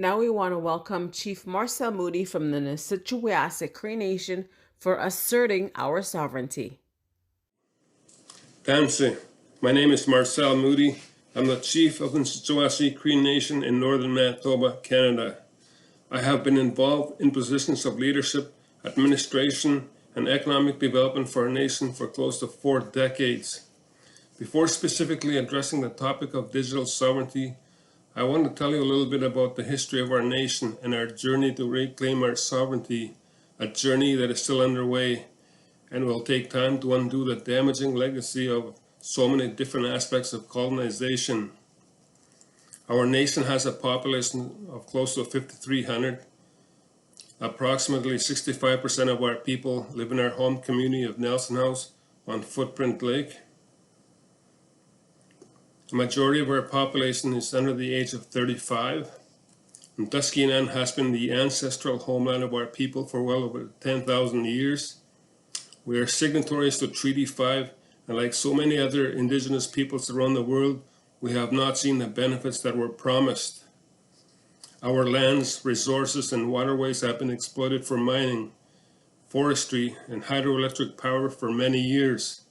Now we want to welcome Chief Marcel Moody from the Nisitawase Cree Nation for asserting our sovereignty. Danse. My name is Marcel Moody. I'm the Chief of the Nisitawase Cree Nation in Northern Manitoba, Canada. I have been involved in positions of leadership, administration, and economic development for our nation for close to 4 decades. Before specifically addressing the topic of digital sovereignty, I want to tell you a little bit about the history of our nation and our journey to reclaim our sovereignty, a journey that is still underway and will take time to undo the damaging legacy of so many different aspects of colonization. Our nation has a population of close to 5,300. Approximately 65% of our people live in our home community of Nelson House on Footprint Lake. The majority of our population is under the age of 35. And Tuskanen has been the ancestral homeland of our people for well over 10,000 years. We are signatories to Treaty 5, and like so many other Indigenous peoples around the world, we have not seen the benefits that were promised. Our lands, resources, and waterways have been exploited for mining, forestry, and hydroelectric power for many years.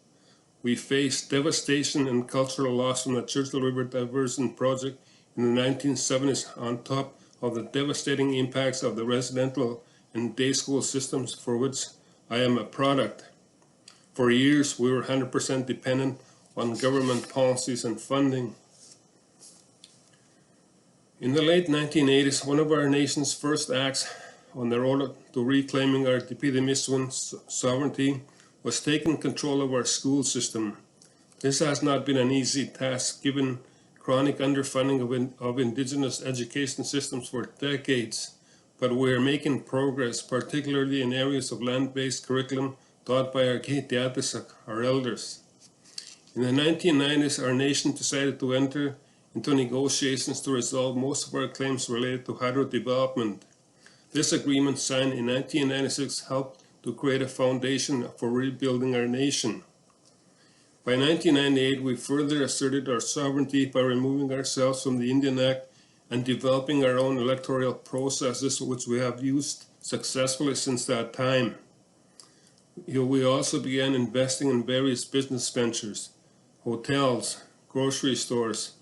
We faced devastation and cultural loss from the Churchill River Diversion Project in the 1970s on top of the devastating impacts of the residential and day school systems for which I am a product. For years, we were 100% dependent on government policies and funding. In the late 1980s, one of our nation's first acts on the road to reclaiming our Tipidimisuan sovereignty was taking control of our school system. This has not been an easy task given chronic underfunding of Indigenous education systems for decades, but we are making progress, particularly in areas of land-based curriculum taught by our Kehitiatisak, our elders. In the 1990s, our nation decided to enter into negotiations to resolve most of our claims related to hydro development. This agreement, signed in 1996, helped to create a foundation for rebuilding our nation. By 1998, we further asserted our sovereignty by removing ourselves from the Indian Act and developing our own electoral processes, which we have used successfully since that time. We also began investing in various business ventures, hotels, grocery stores,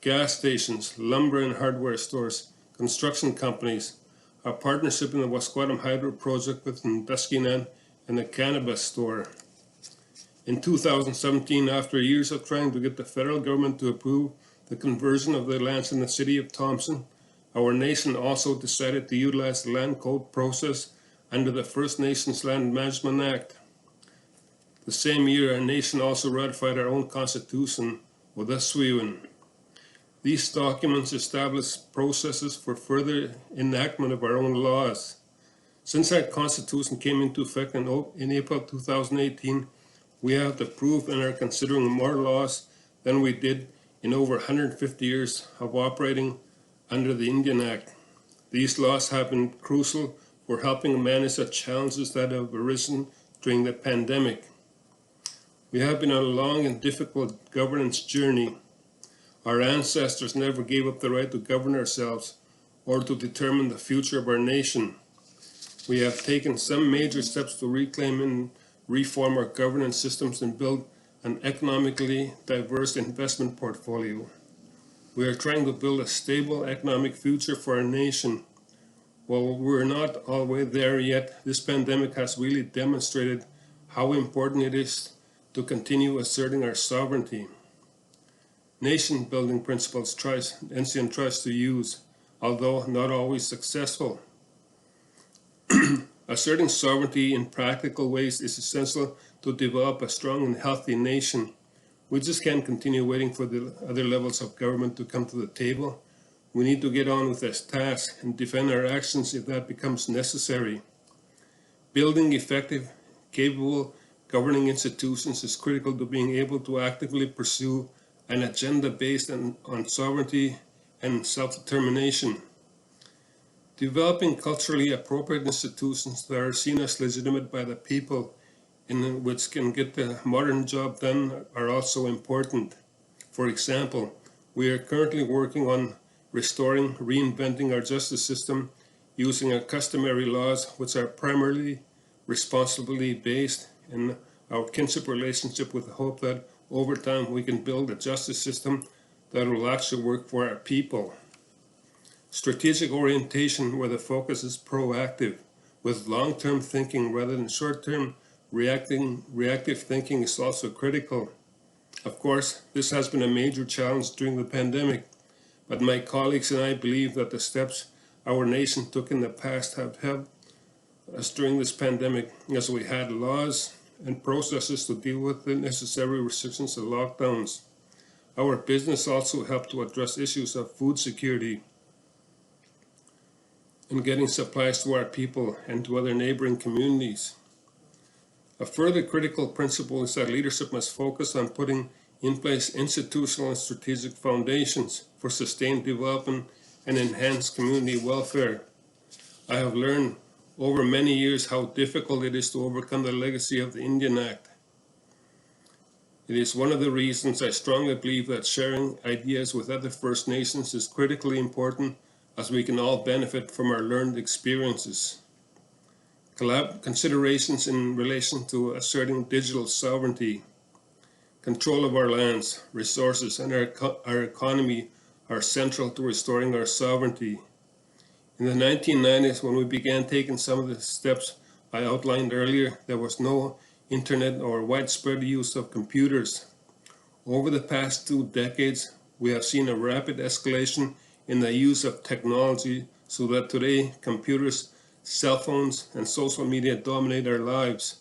gas stations, lumber and hardware stores, construction companies, a partnership in the Wasquatam Hydro Project with Tuskanen, and a cannabis store. In 2017, after years of trying to get the federal government to approve the conversion of the lands in the city of Thompson, our nation also decided to utilize the land code process under the First Nations Land Management Act. The same year, our nation also ratified our own constitution with us Swiwin. These documents establish processes for further enactment of our own laws. Since our Constitution came into effect in April 2018, we have approved and are considering more laws than we did in over 150 years of operating under the Indian Act. These laws have been crucial for helping manage the challenges that have arisen during the pandemic. We have been on a long and difficult governance journey. Our ancestors never gave up the right to govern ourselves or to determine the future of our nation. We have taken some major steps to reclaim and reform our governance systems and build an economically diverse investment portfolio. We are trying to build a stable economic future for our nation. While we're not all the way there yet, this pandemic has really demonstrated how important it is to continue asserting our sovereignty. Nation-building principles NCN tries to use, although not always successful. Asserting sovereignty in practical ways is essential to develop a strong and healthy nation. We just can't continue waiting for the other levels of government to come to the table. We need to get on with this task and defend our actions if that becomes necessary. Building effective, capable governing institutions is critical to being able to actively pursue an agenda based on sovereignty and self-determination. Developing culturally appropriate institutions that are seen as legitimate by the people and which can get the modern job done are also important. For example, we are currently working on restoring, reinventing our justice system using our customary laws, which are primarily responsibly based in our kinship relationship, with the hope that over time we can build a justice system that will actually work for our people. Strategic orientation, where the focus is proactive, with long-term thinking rather than short-term reactive thinking, is also critical. Of course, this has been a major challenge during the pandemic, but my colleagues and I believe that the steps our nation took in the past have helped us during this pandemic, as we had laws and processes to deal with the necessary restrictions and lockdowns. Our business also helped to address issues of food security and getting supplies to our people and to other neighboring communities. A further critical principle is that leadership must focus on putting in place institutional and strategic foundations for sustained development and enhanced community welfare. I have learned over many years how difficult it is to overcome the legacy of the Indian Act. It is one of the reasons I strongly believe that sharing ideas with other First Nations is critically important, as we can all benefit from our learned experiences. Considerations in relation to asserting digital sovereignty, control of our lands, resources, and our economy are central to restoring our sovereignty. In the 1990s, when we began taking some of the steps I outlined earlier, there was no internet or widespread use of computers. Over the past 2 decades, we have seen a rapid escalation in the use of technology, so that today computers, cell phones, and social media dominate our lives.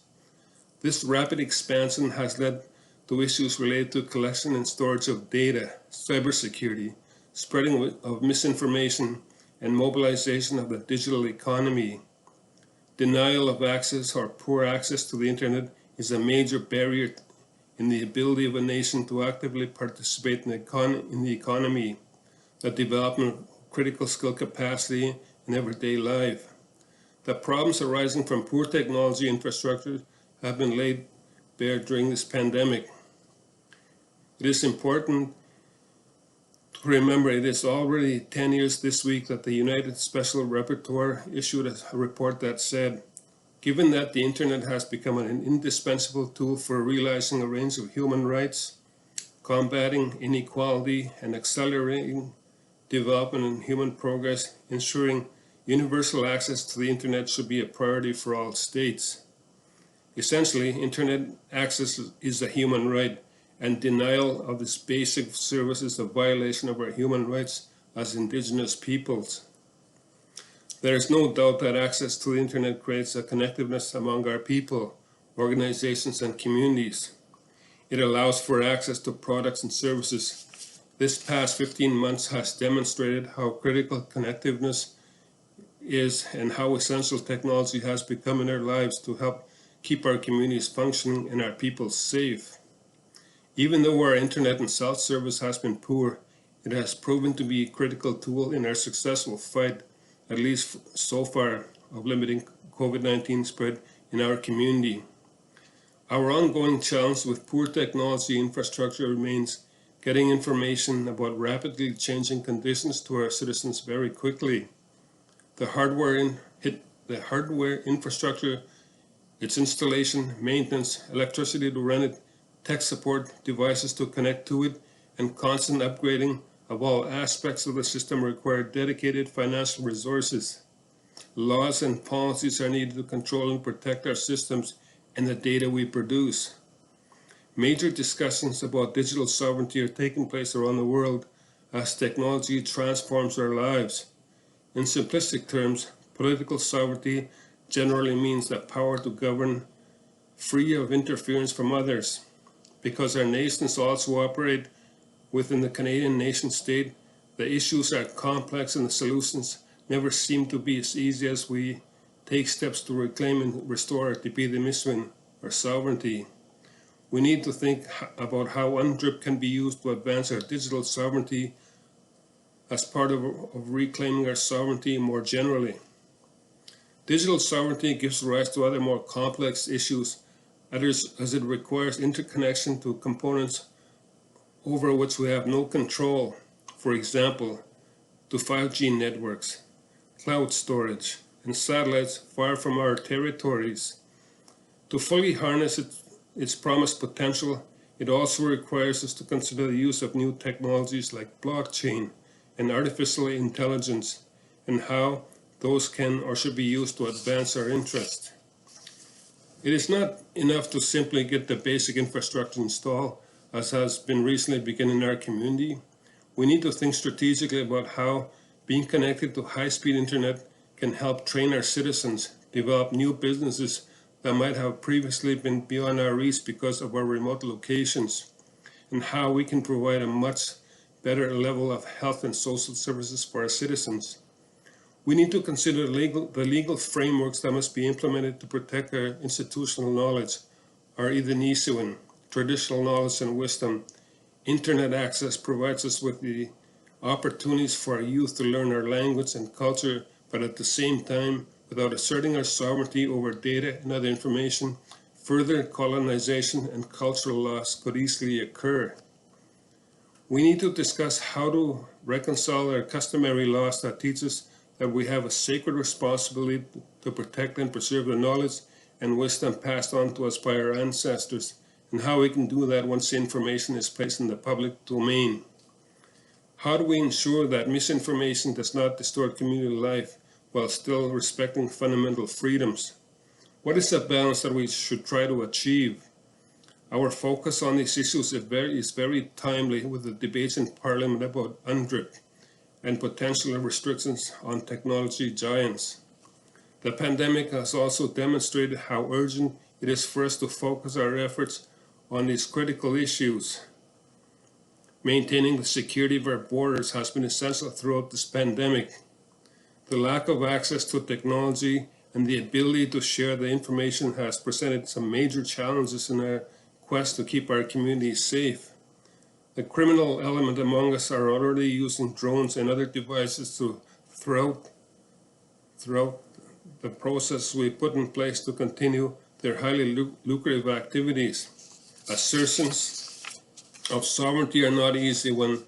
This rapid expansion has led to issues related to collection and storage of data, cybersecurity, spreading of misinformation, and mobilization of the digital economy. Denial of access or poor access to the internet is a major barrier in the ability of a nation to actively participate in the economy, the development of critical skill capacity in everyday life. The problems arising from poor technology infrastructure have been laid bare during this pandemic. It is important to remember it is already 10 years this week that the United Special Rapporteur issued a report that said, given that the internet has become an indispensable tool for realizing a range of human rights, combating inequality, and accelerating development and human progress, ensuring universal access to the internet should be a priority for all states. Essentially, internet access is a human right, and denial of this basic service is a violation of our human rights as Indigenous peoples. There is no doubt that access to the internet creates a connectiveness among our people, organizations, and communities. It allows for access to products and services. This past 15 months has demonstrated how critical connectiveness is and how essential technology has become in our lives to help keep our communities functioning and our people safe. Even though our internet and cell service has been poor, it has proven to be a critical tool in our successful fight, at least so far, of limiting COVID-19 spread in our community. Our ongoing challenge with poor technology infrastructure remains getting information about rapidly changing conditions to our citizens very quickly. The hardware infrastructure, its installation, maintenance, electricity to run it, tech support, devices to connect to it, and constant upgrading of all aspects of the system require dedicated financial resources. Laws and policies are needed to control and protect our systems and the data we produce. Major discussions about digital sovereignty are taking place around the world as technology transforms our lives. In simplistic terms, political sovereignty generally means the power to govern free of interference from others. Because our nations also operate within the Canadian nation state, the issues are complex and the solutions never seem to be as easy as we take steps to reclaim and restore our Tipidi-Miswin, our sovereignty. We need to think about how UNDRIP can be used to advance our digital sovereignty as part of reclaiming our sovereignty more generally. Digital sovereignty gives rise to other more complex issues as it requires interconnection to components over which we have no control. For example, to 5G networks, cloud storage, and satellites far from our territories. To fully harness its promised potential, it also requires us to consider the use of new technologies like blockchain and artificial intelligence, and how those can or should be used to advance our interest. It is not enough to simply get the basic infrastructure installed, as has been recently begun in our community. We need to think strategically about how being connected to high-speed internet can help train our citizens, develop new businesses that might have previously been beyond our reach because of our remote locations, and how we can provide a much better level of health and social services for our citizens. We need to consider the legal frameworks that must be implemented to protect our institutional knowledge, our Indigenous, traditional knowledge and wisdom. Internet access provides us with the opportunities for our youth to learn our language and culture, but at the same time, without asserting our sovereignty over data and other information, further colonization and cultural loss could easily occur. We need to discuss how to reconcile our customary laws that teach us that we have a sacred responsibility to protect and preserve the knowledge and wisdom passed on to us by our ancestors, and how we can do that once the information is placed in the public domain. How do we ensure that misinformation does not distort community life while still respecting fundamental freedoms? What is the balance that we should try to achieve? Our focus on these issues is very timely with the debates in Parliament about UNDRIP and potential restrictions on technology giants. The pandemic has also demonstrated how urgent it is for us to focus our efforts on these critical issues. Maintaining the security of our borders has been essential throughout this pandemic. The lack of access to technology and the ability to share the information has presented some major challenges in our quest to keep our communities safe. The criminal element among us are already using drones and other devices to throughout the process we put in place to continue their highly lucrative activities. Assertions of sovereignty are not easy when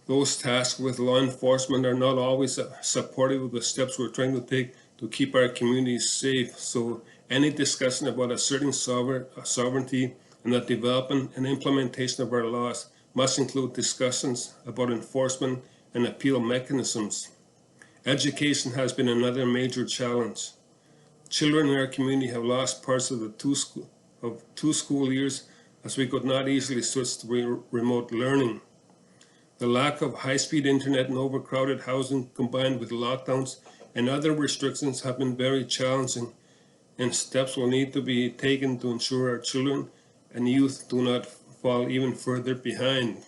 those tasked with law enforcement are not always supportive of the steps we're trying to take to keep our communities safe. So any discussion about asserting sovereignty and the development and implementation of our laws must include discussions about enforcement and appeal mechanisms. Education has been another major challenge. Children in our community have lost parts of two school years as we could not easily switch to remote learning. The lack of high-speed internet and overcrowded housing combined with lockdowns and other restrictions have been very challenging, and steps will need to be taken to ensure our children and youth do not fall even further behind.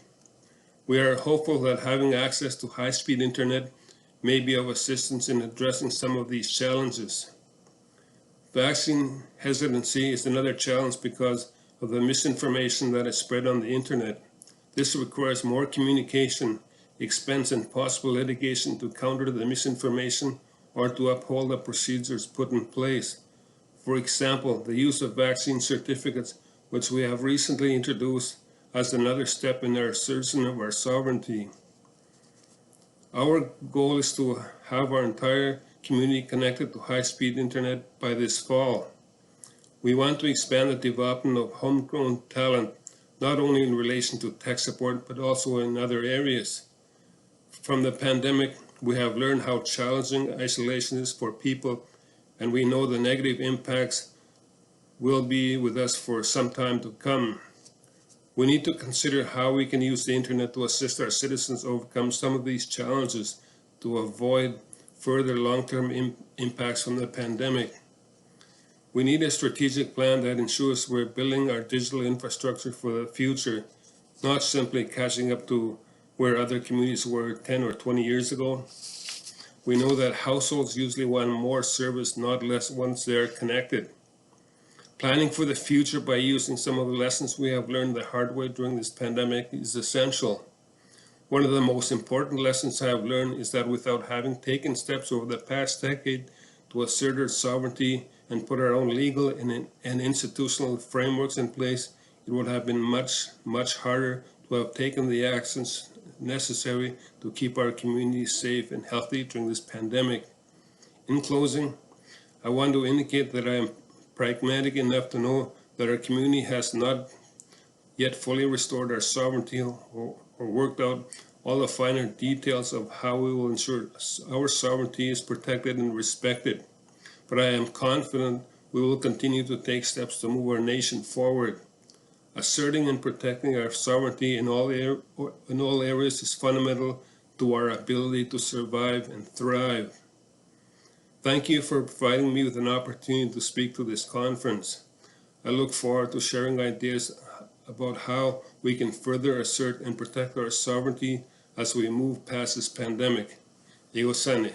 We are hopeful that having access to high-speed internet may be of assistance in addressing some of these challenges. Vaccine hesitancy is another challenge because of the misinformation that is spread on the internet. This requires more communication, expense, and possible litigation to counter the misinformation or to uphold the procedures put in place. For example, the use of vaccine certificates, which we have recently introduced as another step in our assertion of our sovereignty. Our goal is to have our entire community connected to high-speed internet by this fall. We want to expand the development of homegrown talent, not only in relation to tech support, but also in other areas. From the pandemic, we have learned how challenging isolation is for people, and we know the negative impacts will be with us for some time to come. We need to consider how we can use the internet to assist our citizens overcome some of these challenges to avoid further long-term impacts from the pandemic. We need a strategic plan that ensures we're building our digital infrastructure for the future, not simply catching up to where other communities were 10 or 20 years ago. We know that households usually want more service, not less, once they're connected. Planning for the future by using some of the lessons we have learned the hard way during this pandemic is essential. One of the most important lessons I have learned is that without having taken steps over the past decade to assert our sovereignty and put our own legal and institutional frameworks in place, it would have been much harder to have taken the actions necessary to keep our communities safe and healthy during this pandemic. In closing, I want to indicate that I am pragmatic enough to know that our community has not yet fully restored our sovereignty or worked out all the finer details of how we will ensure our sovereignty is protected and respected. But I am confident we will continue to take steps to move our nation forward. Asserting and protecting our sovereignty in all areas is fundamental to our ability to survive and thrive. Thank you for providing me with an opportunity to speak to this conference. I look forward to sharing ideas about how we can further assert and protect our sovereignty as we move past this pandemic. Igo sane.